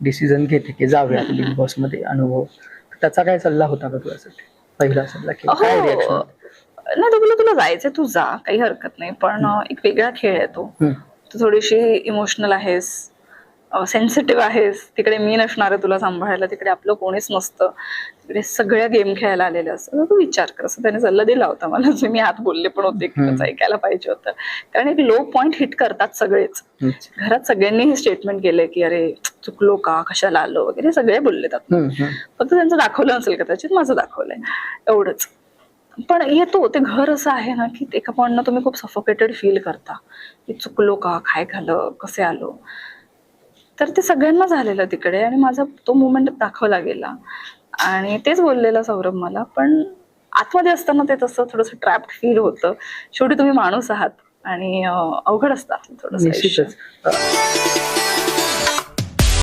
Decision घेते की जाऊया बिग बॉस मध्ये अनुभव, त्याचा काय सल्ला होता का तुझ्यासाठी, पहिला सल्ला की काय रिॲक्शन? हो. नाही, तुला तुला जायचंय तू जा, काही हरकत नाही, पण एक वेगळा खेळ आहे तो. तू थोडीशी इमोशनल आहेस, सेन्सिटिव्ह आहेस, तिकडे मी नसणार आहे तुला सांभाळायला, तिकडे आपलं कोणीच नसतं, तिकडे सगळ्या गेम खेळायला आलेले असतं. तू विचार कर, असं त्याने सल्ला दिला होता मला, जे मी आत बोलले पण होते की त्याचं ऐकायला पाहिजे होतं. कारण एक लो पॉइंट हिट करतात सगळेच. घरात सगळ्यांनी हे स्टेटमेंट केलंय की अरे चुकलो का, कशाला आलो वगैरे, सगळे बोलले त्यात. फक्त त्यांचं दाखवलं नसेल कदाचित, माझं दाखवलंय एवढंच. पण येतो ते घर असं आहे ना की एका पॉइंटनं तुम्ही खूप सफोकेटेड फील करता की चुकलो का, काय झालं, कसे आलो. तर ते सगळ्यांना झालेलं तिकडे, आणि माझा तो मुवमेंट दाखवला गेला. आणि तेच बोललेलं सौरभ मला, पण आतमध्ये असताना ते तसं थोडंसं ट्रॅप्ड फील होतं. शेवटी तुम्ही माणूस आहात आणि अवघड असतं थोडंसं आयुष्य. निश्चितच.